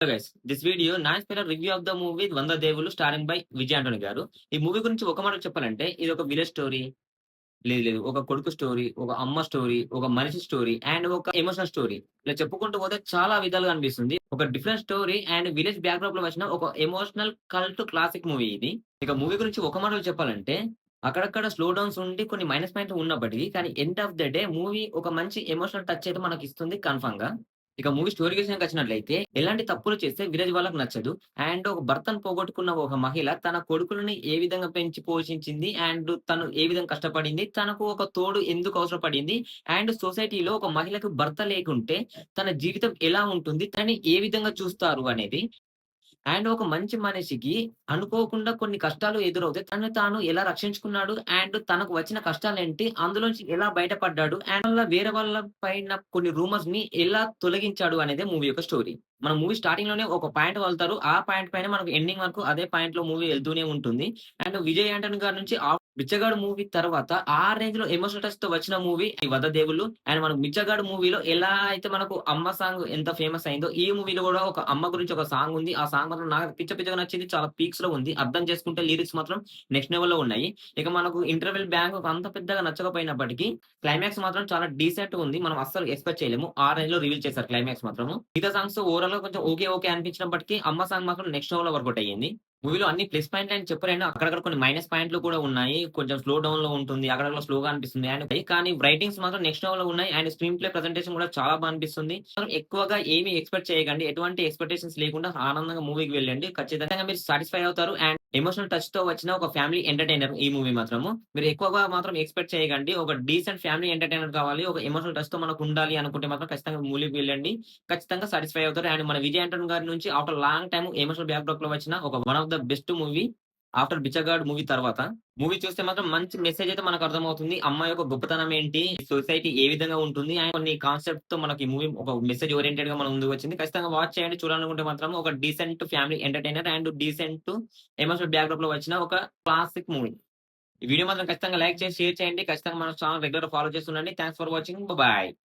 Hello guys, this video నా inspire review of the movie 'వంద దేవుళ్ళు' స్టారింగ్ బై విజయ్ ఆంటోనీ గారు. ఈ మూవీ గురించి ఒక మాటలో చెప్పాలంటే ఇది ఒక విలేజ్ స్టోరీ. లేదు. ఒక కొడుకు స్టోరీ, ఒక అమ్మ స్టోరీ, ఒక మనిషి స్టోరీ అండ్ ఒక ఎమోషనల్ స్టోరీ. ఇలా చెప్పుకుంటూ పోతే చాలా విధాలుగా అనిపిస్తుంది. ఒక డిఫరెంట్ స్టోరీ అండ్ విలేజ్ బ్యాక్‌డ్రాప్‌లో వచ్చిన ఒక ఎమోషనల్ కల్ట్ క్లాసిక్ మూవీ ఇది. ఇక మూవీ గురించి ఒక మాటలో చెప్పాలంటే అక్కడక్కడ స్లో డౌన్స్ ఉండి కొన్ని మైనస్ పాయింట్లు ఉన్నప్పటికీ కానీ end of the day movie ఒక మంచి ఎమోషనల్ టచ్ అయితే మనకిస్తుంది కన్ఫర్మ్‌గా. ఇక మూవీ స్టోరీ విషయానికొచ్చినట్లయితే, ఎలాంటి తప్పులు చేస్తే విలేజ్ వాళ్ళకి నచ్చదు. అండ్ ఒక భర్తను పోగొట్టుకున్న ఒక మహిళ తన కొడుకులని ఏ విధంగా పెంచి పోషించింది. అండ్ తను ఏ విధంగా కష్టపడింది. తనకు ఒక తోడు ఎందుకు అవసరం పడింది. అండ్ సొసైటీలో ఒక మహిళకు భర్త లేకుంటే తన జీవితం ఎలా ఉంటుంది? తనని ఏ విధంగా చూస్తారు అనేది అండ్ ఒక మంచి మనిషికి అనుకోకుండా కొన్ని కష్టాలు ఎదురవుతాయి. తనను తాను ఎలా రక్షించుకున్నాడు? అండ్ తనకు వచ్చిన కష్టాలేంటి? అందులోంచి ఎలా బయటపడ్డాడు? అండ్ అలా వేరే వాళ్ళ పైన కొన్ని రూమర్స్‌ని ఎలా తొలగించాడు అనేదే మూవీ యొక్క స్టోరీ. మన మూవీ స్టార్టింగ్‌లోనే ఒక పాయింట్ వదులుతారు. ఆ పాయింట్ పైన మనకు ఎండింగ్ వరకు అదే పాయింట్‌లో మూవీ ఎళ్తూనే ఉంటుంది. అండ్ విజయ్ ఆంటోనీ గారి నుంచి 'బిచ్చగాడు' మూవీ తర్వాత ఆ రేంజ్‌లో ఎమోషనల్ టచ్‌తో వచ్చిన మూవీ ఈ 'వధ దేవుళ్ళు' అండ్ మనకు 'బిచ్చగాడు' మూవీలో ఎలా అయితే మనకు అమ్మ సాంగ్ ఎంత ఫేమస్ అయిందో, ఈ మూవీలో గూడా ఒక అమ్మ గురించి ఒక సాంగ్ ఉంది. ఆ సాంగ్ మాత్రం నాకు పిచ్చగా నచ్చింది. చాలా పీక్స్‌లో ఉంది. అర్థం చేసుకుంటే లిరిక్స్ మాత్రం నెక్స్ట్ లెవెల్‌లో ఉన్నాయి. ఇక మనకు ఇంటర్వెల్ బ్యాంగ్ అంత పెద్దగా నచ్చకపోయినప్పటికీ, క్లైమాక్స్ మాత్రం చాలా డీసెంట్‌గా ఉంది. మనం అస్సలు ఎక్స్‌పెక్ట్ చేయలేము. ఆ రేంజ్‌లో రివీల్ చేశారు క్లైమాక్స్ మాత్రము. మిగతా సాంగ్స్ ఓవరాల్‌గా కొంచెం ఓకే అనిపించినప్పటికీ, అమ్మ సాంగ్ మాత్రం నెక్స్ట్ లెవెల్‌లో వర్కౌట్ అయ్యింది. మూవీలో అన్ని ప్లస్ పాయింట్‌లు అని చెప్పలేను. అక్కడక్కడ కొన్ని మైనస్ పాయింట్‌లు కూడా ఉన్నాయి. కొంచెం స్లో డౌన్‌లో ఉంటుంది. అక్కడక్కడ స్లోగా అనిపిస్తుంది. అండ్ కానీ రైటింగ్స్ మాత్రం నెక్స్ట్ లెవెల్‌లో ఉన్నాయి. అండ్ స్క్రీన్ ప్లే ప్రెజెంటేషన్ కూడా చాలా అనిపిస్తుంది. ఎక్కువగా ఏమి ఎక్స్‌పెక్ట్ చేయకండి. ఎటువంటి ఎక్స్‌పెక్టేషన్స్ లేకుండా ఆనందంగా మూవీకి వెళ్ళండి. ఖచ్చితంగా మీరు సాటిస్ఫై అవుతారు. అండ్ ఎమోషనల్ టచ్‌తో వచ్చిన ఒక ఫ్యామిలీ ఎంటర్‌టైనర్ ఈ మూవీ మాత్రము. మీరు ఎక్కువగా మాత్రం ఎక్స్‌పెక్ట్ చేయకండి. ఒక డీసెంట్ ఫ్యామిలీ ఎంటర్‌టైనర్ కావాలి. ఒక ఎమోషనల్ టచ్‌తో మనకుండాలి అనుకుంటే మాత్రం ఖచ్చితంగా మూవీకి వెళ్ళండి. ఖచ్చితంగా సాటిస్ఫై అవుతారు. అండ్ మన విజయ్ ఆంటోనీ గారి నుంచి ఆఫ్టర్ లాంగ్ టైమ్ ఎమోషనల్ బ్యాక్‌డ్రాప్‌లో వచ్చిన ఒక one of the best movie after 'Bichagadu' movie తర్వాత. మూవీ చూస్తే మాత్రం మంచి మెసేజ్ అయితే మనకు అర్థమవుతుంది. అమ్మాయి యొక్క గొప్పతనం ఏంటి? సొసైటీ ఏ విధంగా ఉంటుంది? అండ్ కొన్ని కాన్సెప్ట్‌తో మనకి మూవీ ఒక మెసేజ్ ఓరియెంటెడ్‌గా మన ముందుకు వచ్చింది. ఖచ్చితంగా వాచ్ చేయండి. చూడాలనుకుంటే మాత్రం ఒక decent family entertainer and decent emotional బ్యాక్‌డ్రాప్‌లో వచ్చిన ఒక క్లాసిక్ మూవీ. ఈ వీడియో మాత్రం ఖచ్చితంగా లైక్ చేసి, షేర్ చేయండి. ఖచ్చితంగా మన ఛానెల్ రెగ్యులర్‌గా ఫాలో చేస్తుండండి. Thanks for watching. బాయ్.